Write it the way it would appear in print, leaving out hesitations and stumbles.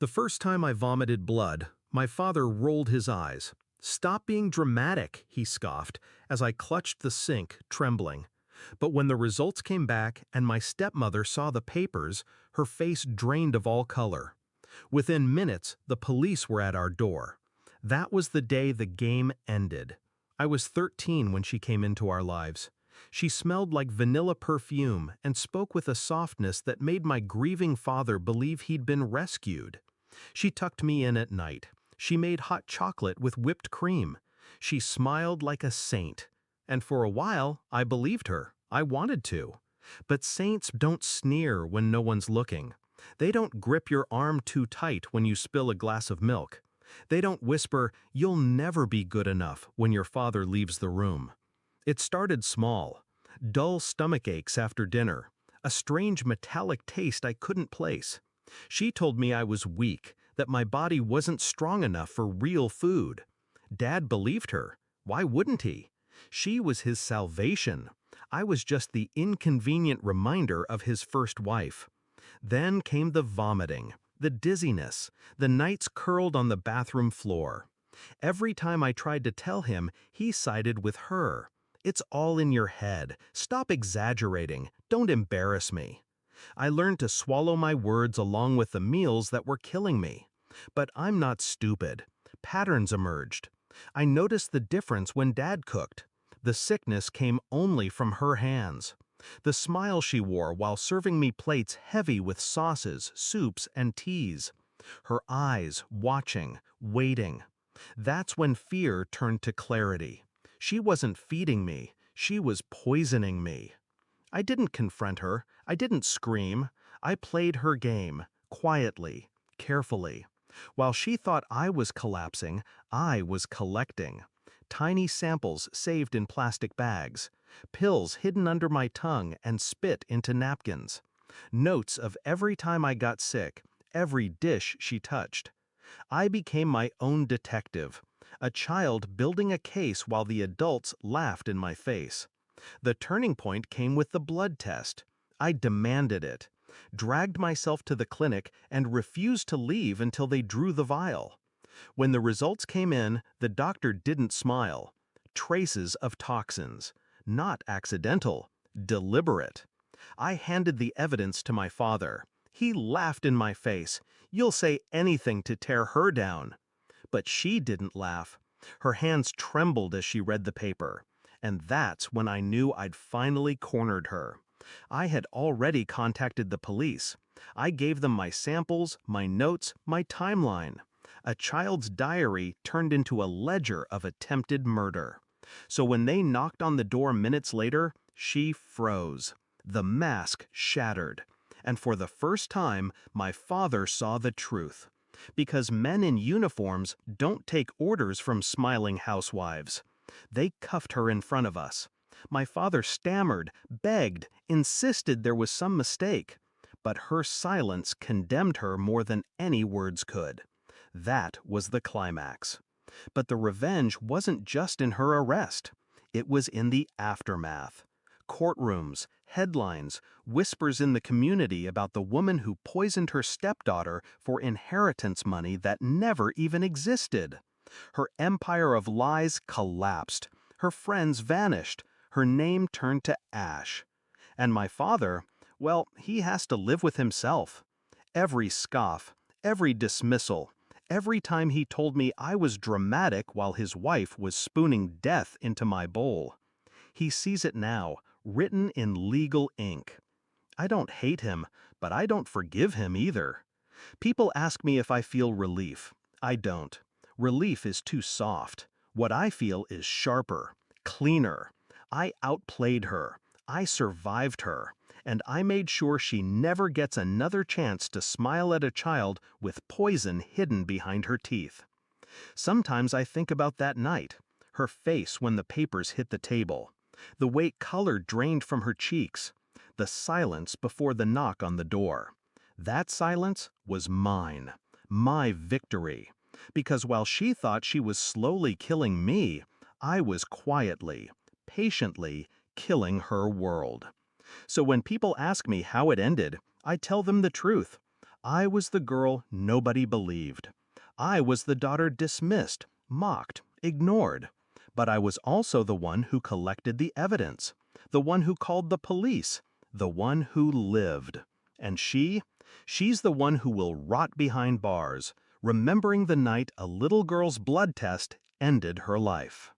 The first time I vomited blood, my father rolled his eyes. "Stop being dramatic," he scoffed, as I clutched the sink, trembling. But when the results came back and my stepmother saw the papers, her face drained of all color. Within minutes, the police were at our door. That was the day the game ended. I was 13 when she came into our lives. She smelled like vanilla perfume and spoke with a softness that made my grieving father believe he'd been rescued. She tucked me in at night. She made hot chocolate with whipped cream. She smiled like a saint. And for a while, I believed her. I wanted to. But saints don't sneer when no one's looking. They don't grip your arm too tight when you spill a glass of milk. They don't whisper, "You'll never be good enough," when your father leaves the room. It started small. Dull stomach aches after dinner. A strange metallic taste I couldn't place. She told me I was weak, that my body wasn't strong enough for real food. Dad believed her. Why wouldn't he? She was his salvation. I was just the inconvenient reminder of his first wife. Then came the vomiting, the dizziness, the nights curled on the bathroom floor. Every time I tried to tell him, he sided with her. "It's all in your head. Stop exaggerating. Don't embarrass me." I learned to swallow my words along with the meals that were killing me. But I'm not stupid. Patterns emerged. I noticed the difference when Dad cooked. The sickness came only from her hands. The smile she wore while serving me plates heavy with sauces, soups, and teas. Her eyes watching, waiting. That's when fear turned to clarity. She wasn't feeding me. She was poisoning me. I didn't confront her. I didn't scream. I played her game, quietly, carefully. While she thought I was collapsing, I was collecting. Tiny samples saved in plastic bags. Pills hidden under my tongue and spit into napkins. Notes of every time I got sick, every dish she touched. I became my own detective, a child building a case while the adults laughed in my face. The turning point came with the blood test. I demanded it, dragged myself to the clinic, and refused to leave until they drew the vial. When the results came in, the doctor didn't smile. Traces of toxins. Not accidental, deliberate. I handed the evidence to my father. He laughed in my face. "You'll say anything to tear her down." But she didn't laugh. Her hands trembled as she read the paper. And that's when I knew I'd finally cornered her. I had already contacted the police. I gave them my samples, my notes, my timeline. A child's diary turned into a ledger of attempted murder. So when they knocked on the door minutes later, she froze. The mask shattered. And for the first time, my father saw the truth. Because men in uniforms don't take orders from smiling housewives. They cuffed her in front of us. My father stammered, begged, insisted there was some mistake. But her silence condemned her more than any words could. That was the climax. But the revenge wasn't just in her arrest. It was in the aftermath. Courtrooms, headlines, whispers in the community about the woman who poisoned her stepdaughter for inheritance money that never even existed. Her empire of lies collapsed. Her friends vanished. Her name turned to ash. And my father, well, he has to live with himself. Every scoff, every dismissal, every time he told me I was dramatic while his wife was spooning death into my bowl. He sees it now, written in legal ink. I don't hate him, but I don't forgive him either. People ask me if I feel relief. I don't. Relief is too soft. What I feel is sharper, cleaner. I outplayed her. I survived her. And I made sure she never gets another chance to smile at a child with poison hidden behind her teeth. Sometimes I think about that night, her face when the papers hit the table, the way color drained from her cheeks, the silence before the knock on the door. That silence was mine, my victory. Because while she thought she was slowly killing me, I was quietly, patiently killing her world. So when people ask me how it ended, I tell them the truth. I was the girl nobody believed. I was the daughter dismissed, mocked, ignored. But I was also the one who collected the evidence, the one who called the police, the one who lived. And she's the one who will rot behind bars, remembering the night a little girl's blood test ended her life.